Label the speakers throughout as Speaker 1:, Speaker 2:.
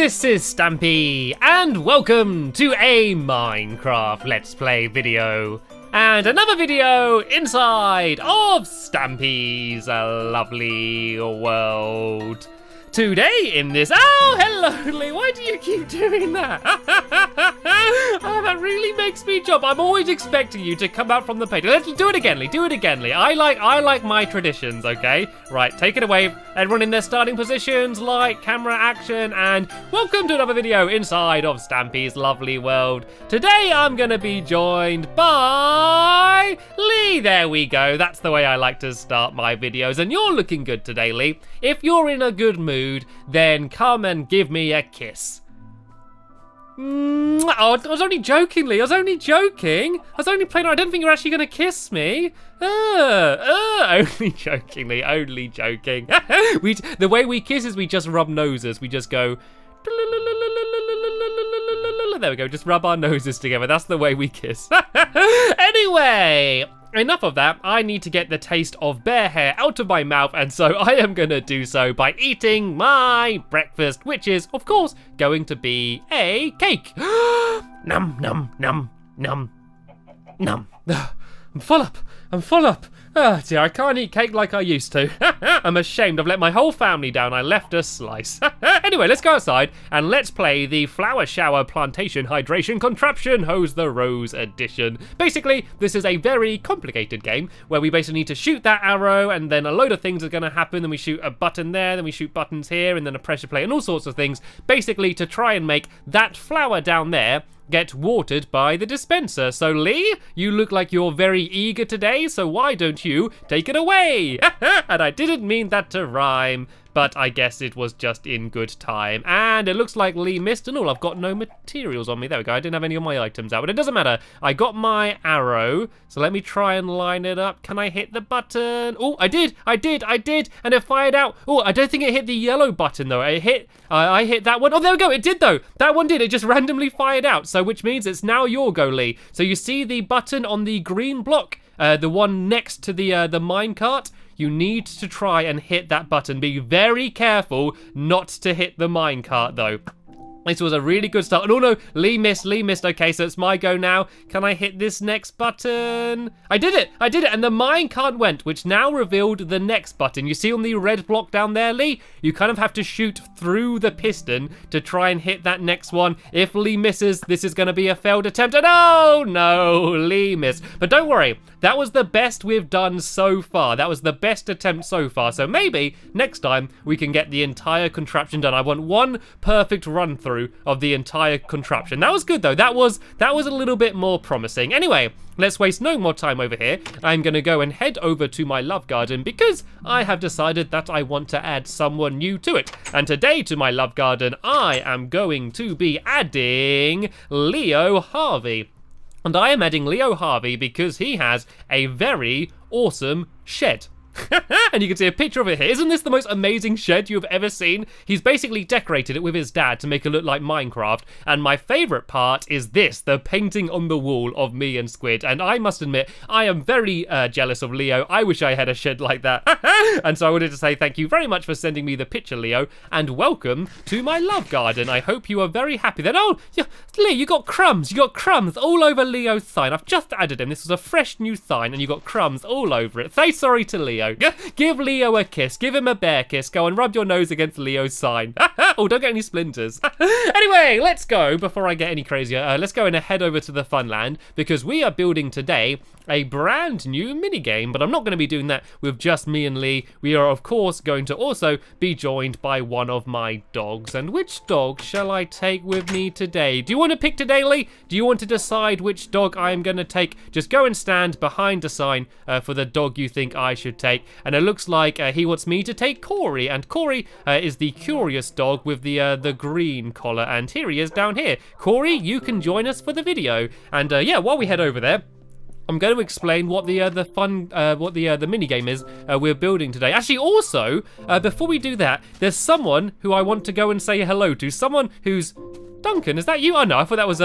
Speaker 1: this is Stampy, and welcome to a Minecraft Let's Play video. And another video inside of Stampy's lovely world. Today in this... Oh, hello, Lee. Why do you keep doing that? Oh, that really makes me jump. I'm always expecting you to come out from the page. Let's do it again, Lee. Do it again, Lee. I like my traditions, okay? Right, take it away. Everyone in their starting positions, light, camera, action, and welcome to another video inside of Stampy's lovely world. Today, I'm going to be joined by Lee. There we go. That's the way I like to start my videos. And you're looking good today, Lee. If you're in a good mood, then come and give me a kiss. Oh, I was only joking, Lee. I was only joking. I was only playing. I don't think you're actually going to kiss me. Only joking, Lee. Only joking. The way we kiss is we just rub noses. We just go... There we go. Just rub our noses together. That's the way we kiss. Anyway... Enough of that. I need to get the taste of bear hair out of my mouth, and so I am going to do so by eating my breakfast, which is, of course, going to be a cake. Num, num, num, num, num. I'm full up. I'm full up. Oh dear, I can't eat cake like I used to. I'm ashamed. I've let my whole family down. I left a slice. Anyway, let's go outside and let's play the Flower Shower Plantation Hydration Contraption Hose the Rose edition. Basically, this is a very complicated game where we basically need to shoot that arrow and then a load of things are going to happen. Then we shoot a button there, then we shoot buttons here, and then a pressure plate and all sorts of things. Basically, to try and make that flower down there get watered by the dispenser. So Lee, you look like you're very eager today, so why don't you take it away? And I didn't mean that to rhyme, but I guess it was just in good time. And it looks like Lee missed and all. I've got no materials on me. There we go. I didn't have any of my items out, but it doesn't matter. I got my arrow, so let me try and line it up. Can I hit the button? Oh, I did, and it fired out. Oh, I don't think it hit the yellow button though. I hit that one. Oh, there we go. It did though. That one did. It just randomly fired out. So which means it's now your go, Lee. So you see the button on the green block, the one next to the minecart. You need to try and hit that button. Be very careful not to hit the minecart though. This was a really good start. Oh no, Lee missed. Okay, so it's my go now. Can I hit this next button? I did it, and the minecart went, which now revealed the next button. You see on the red block down there, Lee? You kind of have to shoot through the piston to try and hit that next one. If Lee misses, this is going to be a failed attempt. And oh no, Lee missed. But don't worry, that was the best we've done so far. That was the best attempt so far. So maybe next time we can get the entire contraption done. I want one perfect run through of the entire contraption. That was good though. That was a little bit more promising. Anyway, let's waste no more time over here. I'm gonna go and head over to my love garden because I have decided that I want to add someone new to it. And today to my love garden, I am going to be adding Leo Harvey. And I am adding Leo Harvey because he has a very awesome shed. And you can see a picture of it here. Isn't this the most amazing shed you've ever seen? He's basically decorated it with his dad to make it look like Minecraft. And my favourite part is this, the painting on the wall of me and Squid. And I must admit, I am very jealous of Leo. I wish I had a shed like that. And so I wanted to say thank you very much for sending me the picture, Leo. And welcome to my love garden. I hope you are very happy. Then, oh, Lee, you got crumbs. You got crumbs all over Leo's sign. I've just added him. This was a fresh new sign and you got crumbs all over it. Say sorry to Leo. Give Leo a kiss. Give him a bear kiss. Go and rub your nose against Leo's sign. Oh, don't get any splinters. Anyway, let's go. Before I get any crazier, let's go and head over to the Funland because we are building today a brand new minigame, but I'm not going to be doing that with just me and Lee. We are, of course, going to also be joined by one of my dogs. And which dog shall I take with me today? Do you want to pick today, Lee? Do you want to decide which dog I am going to take? Just go and stand behind the sign for the dog you think I should take. And it looks like he wants me to take Corey. And Corey is the curious dog with the green collar. And here he is down here. Corey, you can join us for the video. And yeah, while we head over there, I'm going to explain what the mini game is we're building today. Actually, also, before we do that, there's someone who I want to go and say hello to. Someone who's Duncan, is that you? Oh no, I thought that was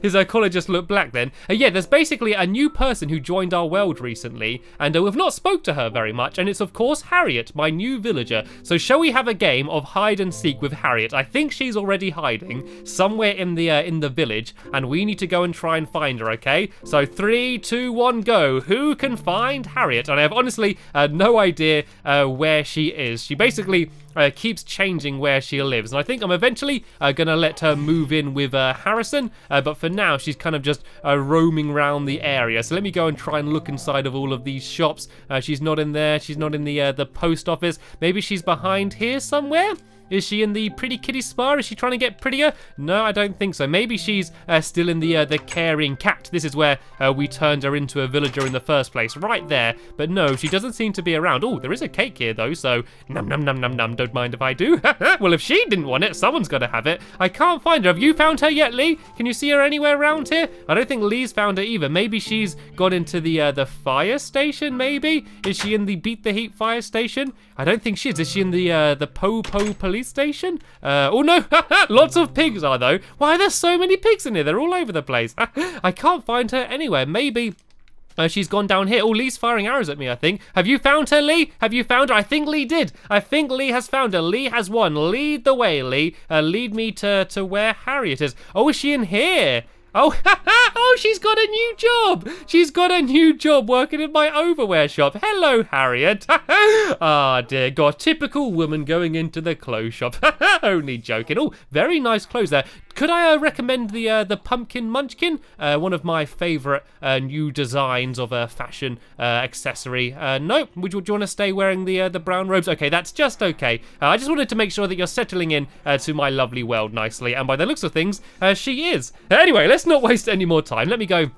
Speaker 1: his collar just looked black then. Yeah, there's basically a new person who joined our world recently, and we've not spoke to her very much, and it's of course Harriet, my new villager. So shall we have a game of hide and seek with Harriet? I think she's already hiding somewhere in the village, and we need to go and try and find her, okay? So 3, 2, 1, go. Who can find Harriet? And I have honestly no idea where she is. She basically keeps changing where she lives, and I think I'm eventually gonna let her move in with Harrison, but for now she's kind of just roaming around the area. So let me go and try and look inside of all of these shops. She's not in there. She's not in the post office. Maybe she's behind here somewhere. Is she in the Pretty Kitty Spa? Is she trying to get prettier? No, I don't think so. Maybe she's still in the Caring Cat. This is where we turned her into a villager in the first place, right there. But no, she doesn't seem to be around. Oh, there is a cake here though, so num num num num num. Don't mind if I do. Well, if she didn't want it, someone's got to have it. I can't find her. Have you found her yet, Lee? Can you see her anywhere around here? I don't think Lee's found her either. Maybe she's gone into the fire station. Maybe is she in the Beat the Heat fire station? I don't think she is. Is she in the Po police station? Oh no, lots of pigs are though. Why are there so many pigs in here? They're all over the place. I can't find her anywhere. Maybe she's gone down here. Oh, Lee's firing arrows at me, I think. Have you found her, Lee? Have you found her? I think Lee did. I think Lee has found her. Lee has won. Lead the way, Lee. Lead me to where Harriet is. Oh, is she in here? Oh, oh, she's got a new job. She's got a new job working in my overwear shop. Hello, Harriet. Ah, dear God, typical woman going into the clothes shop. Only joking. Oh, very nice clothes there. Could I recommend the Pumpkin Munchkin? One of my favourite new designs of a fashion accessory. Nope. Would you want to stay wearing the brown robes? Okay, that's just okay. I just wanted to make sure that you're settling in to my lovely world nicely, and by the looks of things, she is. Anyway, let's not waste any more time. Let me go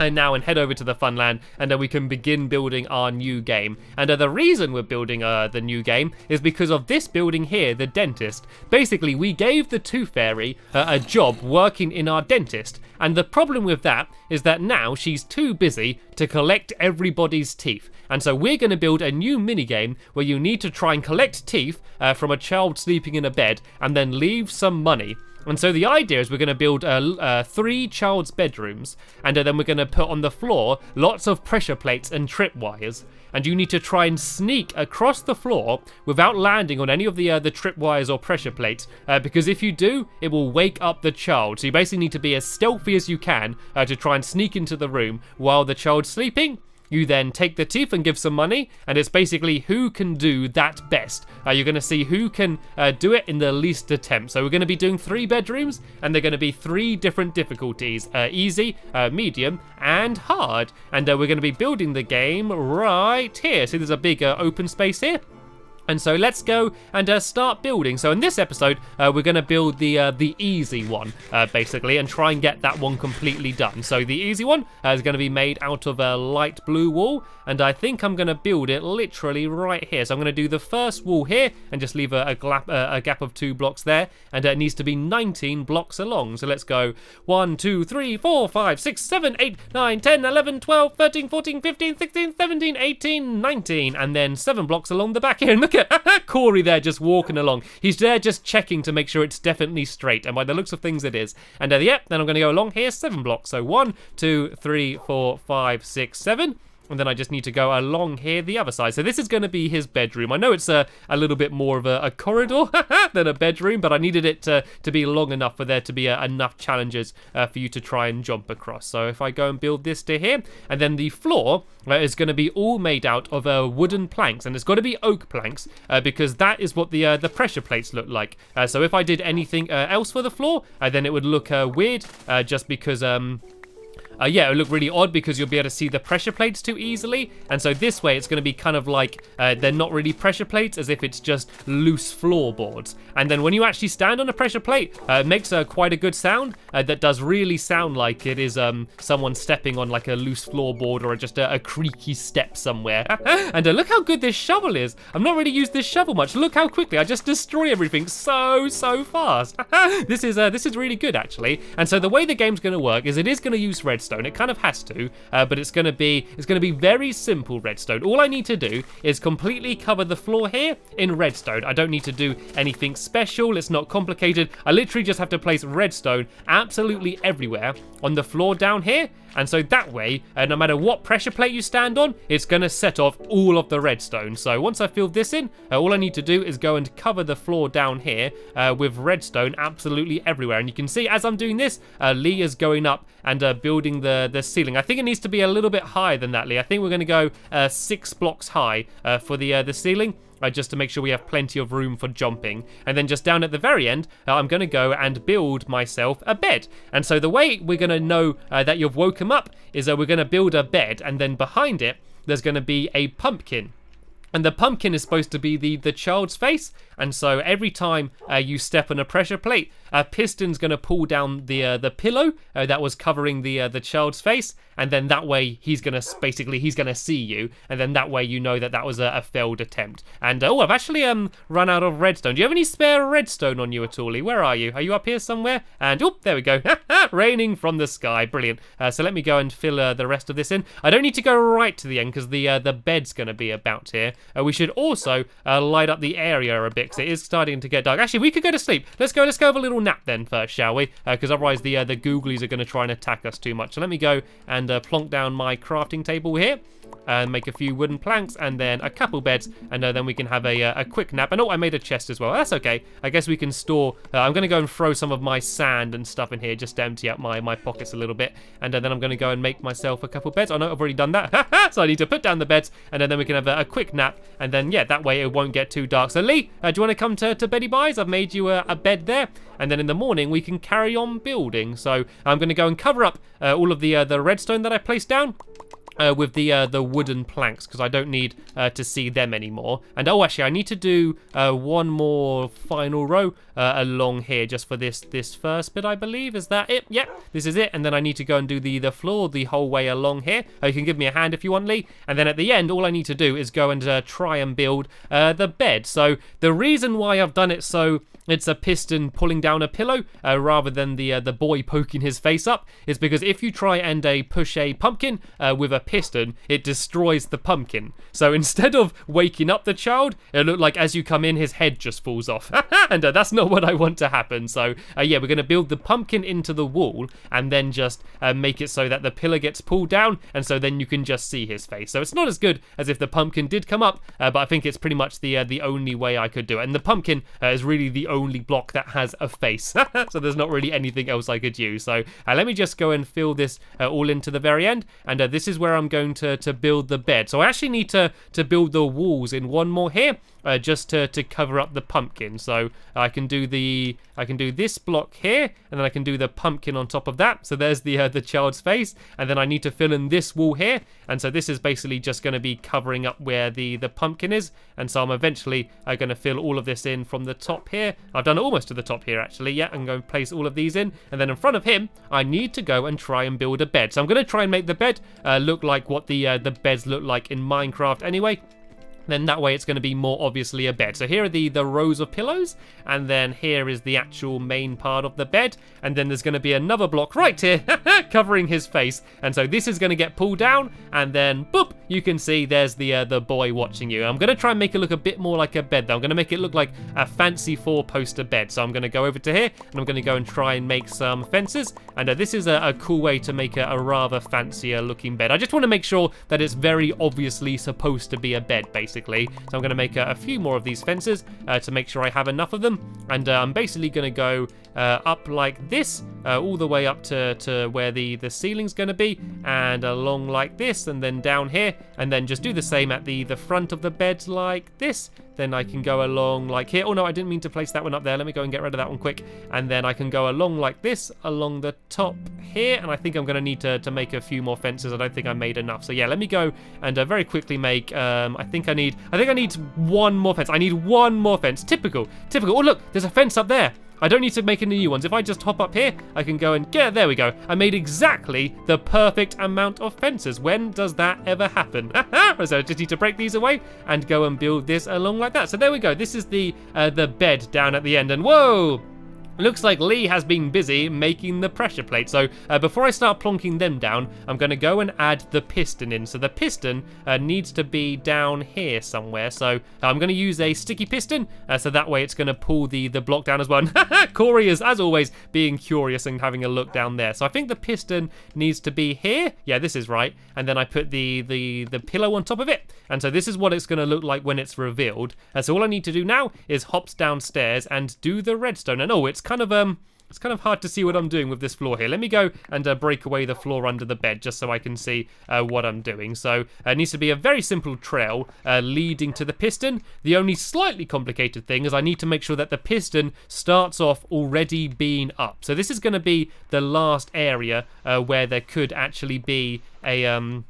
Speaker 1: now and head over to the Funland, and we can begin building our new game. And the reason we're building the new game is because of this building here, the dentist. Basically, we gave the Tooth Fairy a job working in our dentist, and the problem with that is that now she's too busy to collect everybody's teeth. And so we're going to build a new minigame where you need to try and collect teeth from a child sleeping in a bed and then leave some money. And so the idea is we're going to build 3 child's bedrooms, and then we're going to put on the floor lots of pressure plates and tripwires. And you need to try and sneak across the floor without landing on any of the tripwires or pressure plates, because if you do, it will wake up the child. So you basically need to be as stealthy as you can to try and sneak into the room while the child's sleeping. You then take the teeth and give some money, and it's basically who can do that best. You're going to see who can do it in the least attempt. So we're going to be doing 3 bedrooms, and they're going to be 3 different difficulties. Easy, medium, and hard. And we're going to be building the game right here. See, there's a big open space here. And so let's go and start building. So in this episode, we're going to build the easy one, basically, and try and get that one completely done. So the easy one is going to be made out of a light blue wool, and I think I'm going to build it literally right here. So I'm going to do the first wall here and just leave a gap of 2 blocks there, and it needs to be 19 blocks along. So let's go 1, 2, 3, 4, 5, 6, 7, 8, 9, 10, 11, 12, 13, 14, 15, 16, 17, 18, 19, and then 7 blocks along the back here. And look at Corey there just walking along. He's there just checking to make sure it's definitely straight, and by the looks of things it is. And yep, then I'm going to go along here 7 blocks. So 1, 2, 3, 4, 5, 6, 7. And then I just need to go along here the other side. So this is going to be his bedroom. I know it's a little bit more of a corridor than a bedroom, but I needed it to be long enough for there to be enough challenges for you to try and jump across. So if I go and build this to here, and then the floor is going to be all made out of wooden planks, and it's got to be oak planks because that is what the pressure plates look like. So if I did anything else for the floor, then it would look weird just because... yeah, it would look really odd because you'll be able to see the pressure plates too easily. And so this way, it's going to be kind of like they're not really pressure plates, as if it's just loose floorboards. And then when you actually stand on a pressure plate, it makes quite a good sound that does really sound like it is someone stepping on like a loose floorboard or just a creaky step somewhere. And look how good this shovel is. I've not really used this shovel much. Look how quickly I just destroy everything so fast. This is really good, actually. And so the way the game's going to work is it is going to use redstone. redstone. It kind of has to, but it's gonna be very simple redstone. All I need to do is completely cover the floor here in redstone. I don't need to do anything special. It's not complicated. I literally just have to place redstone absolutely everywhere on the floor down here. And so that way, no matter what pressure plate you stand on, it's going to set off all of the redstone. So once I filled this in, all I need to do is go and cover the floor down here with redstone absolutely everywhere. And you can see as I'm doing this, Lee is going up and building the ceiling. I think it needs to be a little bit higher than that, Lee. I think we're going to go 6 blocks high for the ceiling. Just to make sure we have plenty of room for jumping. And then just down at the very end, I'm going to go and build myself a bed. And so the way we're going to know that you've woken up is we're going to build a bed, and then behind it, there's going to be a pumpkin. And the pumpkin is supposed to be the child's face. And so every time you step on a pressure plate, a piston's going to pull down the pillow that was covering the child's face, and then that way he's going to see you, and then that way you know that was a failed attempt. And oh, I've actually run out of redstone. Do you have any spare redstone on you at all, Lee? Where are you? Are you up here somewhere? And oh, there we go. Raining from the sky. Brilliant. So let me go and fill the rest of this in. I don't need to go right to the end because the bed's going to be about here. We should also light up the area a bit because it is starting to get dark. Actually, we could go to sleep. Let's go have a little nap then first, shall we? Because otherwise the googlies are going to try and attack us too much. So let me go and plonk down my crafting table here and make a few wooden planks and then a couple beds, and then we can have a quick nap. And oh, I made a chest as well. That's okay. I guess we can store. I'm going to go and throw some of my sand and stuff in here just to empty out my pockets a little bit, and then I'm going to go and make myself a couple beds. Oh no, I've already done that. So I need to put down the beds, and then we can have a quick nap, and then yeah, that way it won't get too dark. So Lee, do you want to come to Beddy Buys? I've made you a bed there, and then in the morning we can carry on building. So I'm going to go and cover up all of the redstone that I placed down with the wooden planks, because I don't need to see them anymore. And oh, actually, I need to do one more final row along here just for this first bit, I believe. Is that it? Yep, this is it. And then I need to go and do the floor the whole way along here. You can give me a hand if you want, Lee. And then at the end, all I need to do is go and try and build the bed. So the reason why I've done it so it's a piston pulling down a pillow rather than the boy poking his face up is because if you try and push a pumpkin with a piston, it destroys the pumpkin. So instead of waking up the child, it looked like as you come in, his head just falls off. And that's not what I want to happen. So yeah, we're going to build the pumpkin into the wall and then just make it so that the pillar gets pulled down, and so then you can just see his face. So it's not as good as if the pumpkin did come up, but I think it's pretty much the only way I could do it. And the pumpkin is really the only block that has a face. So there's not really anything else I could use. So let me just go and fill this all into the very end, and this is where I'm going to build the bed. So I actually need to build the walls in one more here, just to cover up the pumpkin. So I can do this block here, and then I can do the pumpkin on top of that. So there's the child's face, and then I need to fill in this wall here, and so this is basically just going to be covering up where the pumpkin is. And so I'm eventually going to fill all of this in from the top here. I've done it almost to the top here actually. Yeah, I'm going to place all of these in, and then in front of him I need to go and try and build a bed. So I'm going to try and make the bed look like what the beds look like in Minecraft anyway. Then that way it's going to be more obviously a bed. So here are the rows of pillows, and then here is the actual main part of the bed, and then there's going to be another block right here covering his face, and so this is going to get pulled down, and then boop, you can see there's the boy watching you. I'm going to try and make it look a bit more like a bed though. I'm going to make it look like a fancy 4-poster bed. So I'm going to go over to here, and I'm going to go and try and make some fences, and this is a cool way to make a rather fancier looking bed. I just want to make sure that it's very obviously supposed to be a bed basically. So I'm going to make a few more of these fences to make sure I have enough of them, and I'm basically going to go up like this, all the way up to where the ceiling's going to be, and along like this, and then down here, and then just do the same at the front of the bed like this. Then I can go along like here. Oh no, I didn't mean to place that one up there. Let me go and get rid of that one quick. And then I can go along like this, along the top here. And I think I'm going to need to make a few more fences. I don't think I made enough. So yeah, let me go and very quickly make, I think I need one more fence. I need one more fence. Typical. Oh look, there's a fence up there. I don't need to make any new ones. If I just hop up here, I can go and there we go. I made exactly the perfect amount of fences. When does that ever happen? So I just need to break these away and go and build this along like that. So there we go. This is the bed down at the end. And whoa! Looks like Lee has been busy making the pressure plate. So before I start plonking them down, I'm going to go and add the piston in. So the piston needs to be down here somewhere. So I'm going to use a sticky piston. So that way it's going to pull the block down as well. Corey is, as always, being curious and having a look down there. So I think the piston needs to be here. Yeah, this is right. And then I put the pillow on top of it. And so this is what it's going to look like when it's revealed. So all I need to do now is hops downstairs and do the redstone. And oh, it's kind of hard to see what I'm doing with this floor here. Let me go and break away the floor under the bed just so I can see what I'm doing. So it needs to be a very simple trail leading to the piston. The only slightly complicated thing is I need to make sure that the piston starts off already being up. So this is going to be the last area where there could actually be a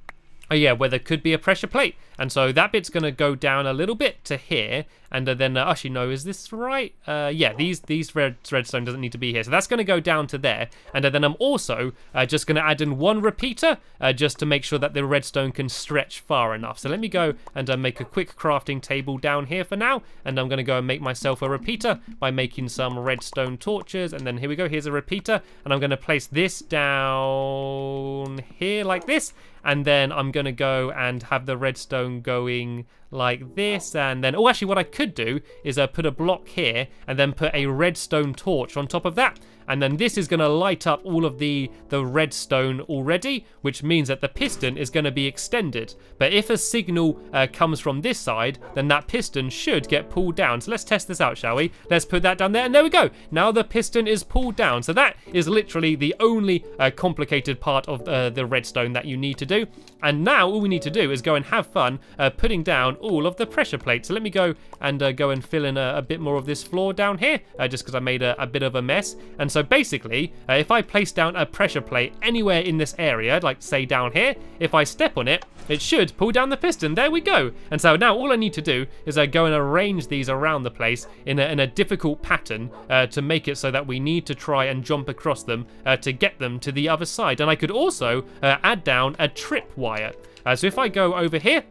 Speaker 1: where there could be a pressure plate. And so that bit's going to go down a little bit to here. And then, actually, no, is this right? Yeah, these redstone doesn't need to be here. So that's going to go down to there. And then I'm also just going to add in one repeater just to make sure that the redstone can stretch far enough. So let me go and make a quick crafting table down here for now. And I'm going to go and make myself a repeater by making some redstone torches. And then here we go. Here's a repeater. And I'm going to place this down here like this. And then I'm going to go and have the redstone going like this. And then, oh, actually what I could do is put a block here and then put a redstone torch on top of that. And then this is going to light up all of the redstone already, which means that the piston is going to be extended. But if a signal comes from this side, then that piston should get pulled down. So let's test this out, shall we? Let's put that down there, and there we go. Now the piston is pulled down. So that is literally the only complicated part of the redstone that you need to do. And now all we need to do is go and have fun putting down all of the pressure plates. So let me go and fill in a bit more of this floor down here, just because I made a bit of a mess. And so basically, if I place down a pressure plate anywhere in this area, like say down here, if I step on it, it should pull down the piston. There we go. And so now all I need to do is go and arrange these around the place in a difficult pattern to make it so that we need to try and jump across them to get them to the other side. And I could also add down a tripwire. So if I go over here,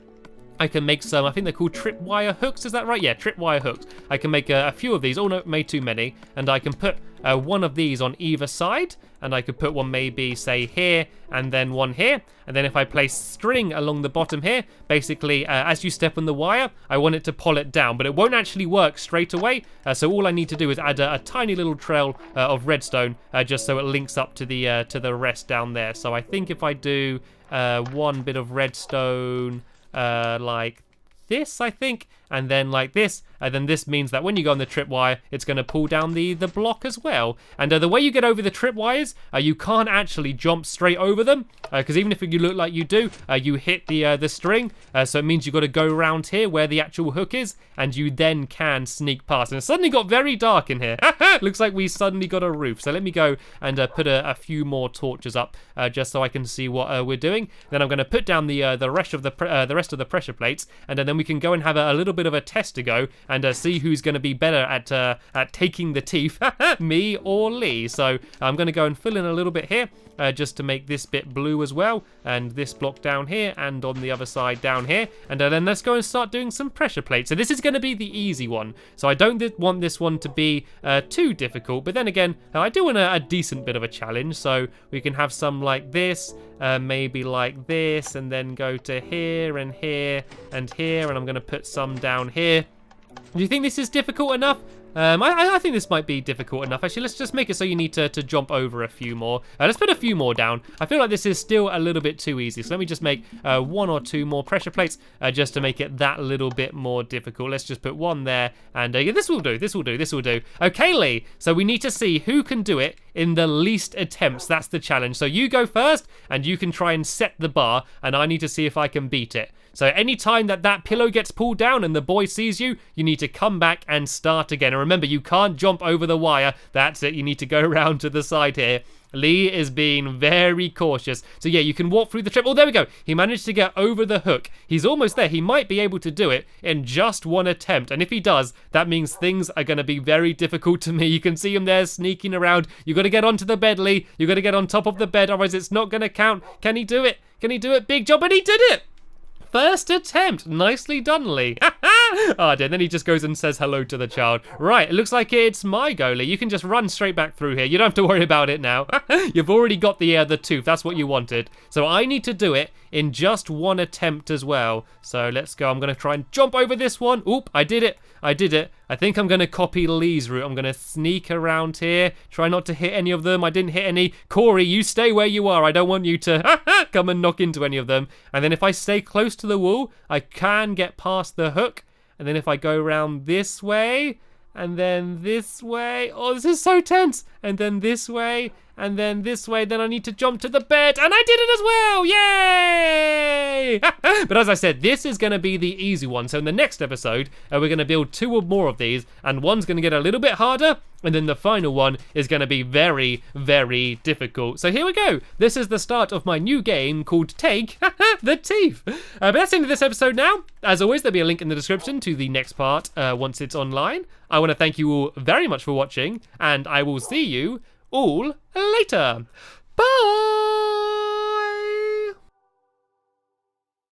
Speaker 1: I can make some, I think they're called tripwire hooks, is that right? Yeah, tripwire hooks. I can make a few of these. Oh no, made too many. And I can put one of these on either side. And I could put one maybe, say, here, and then one here. And then if I place string along the bottom here, basically, as you step on the wire, I want it to pull it down. But it won't actually work straight away. So all I need to do is add a tiny little trail of redstone, just so it links up to the rest down there. So I think if I do one bit of redstone like this, I think, and then like this, and then this means that when you go on the tripwire, it's going to pull down the block as well. And the way you get over the tripwires, you can't actually jump straight over them, because even if you look like you do, you hit the string, so it means you've got to go around here where the actual hook is, and you then can sneak past. And it suddenly got very dark in here. Looks like we suddenly got a roof. So let me go and put a few more torches up, just so I can see what we're doing. Then I'm going to put down the rest of the pressure plates, and then we can go and have a little bit of a test to go and see who's going to be better at taking the teeth, me or Lee. So I'm going to go and fill in a little bit here, just to make this bit blue as well, and this block down here, and on the other side down here. And then let's go and start doing some pressure plates. So this is going to be the easy one. So I don't want this one to be too difficult, but then again, I do want a decent bit of a challenge. So we can have some like this, maybe like this, and then go to here and here and here, and I'm going to put some down here. Do you think this is difficult enough? I think this might be difficult enough. Actually, let's just make it so you need to jump over a few more. Let's put a few more down. I feel like this is still a little bit too easy. So let me just make one or two more pressure plates just to make it that little bit more difficult. Let's just put one there. And yeah, this will do. This will do. This will do. Okay, Lee. So we need to see who can do it in the least attempts. That's the challenge. So you go first and you can try and set the bar. And I need to see if I can beat it. So anytime that pillow gets pulled down and the boy sees you, you need to come back and start again. And remember, you can't jump over the wire. That's it. You need to go around to the side here. Lee is being very cautious. So yeah, you can walk through the trip. Oh, there we go. He managed to get over the hook. He's almost there. He might be able to do it in just one attempt. And if he does, that means things are going to be very difficult to me. You can see him there sneaking around. You got to get onto the bed, Lee. You got to get on top of the bed, otherwise it's not going to count. Can he do it? Can he do it? Big job, and he did it! First attempt. Nicely done, Lee. Oh dear, then he just goes and says hello to the child. Right, it looks like it's my goalie. You can just run straight back through here. You don't have to worry about it now. You've already got the tooth. That's what you wanted. So I need to do it in just one attempt as well. So let's go. I'm going to try and jump over this one. Oop, I did it. I did it. I think I'm going to copy Lee's route. I'm going to sneak around here. Try not to hit any of them. I didn't hit any. Corey, you stay where you are. I don't want you to come and knock into any of them. And then if I stay close to the wall, I can get past the hook. And then if I go around this way, and then this way. Oh, this is so tense. And then this way, and then this way. Then I need to jump to the bed, and I did it as well. Yay! But as I said, this is going to be the easy one. So in the next episode, we're going to build 2 or more of these, and one's going to get a little bit harder, and then the final one is going to be very, very difficult. So here we go. This is the start of my new game called Take the Teeth. But that's the end of this episode now. As always, there'll be a link in the description to the next part once it's online. I want to thank you all very much for watching, and I will see you all later. Bye!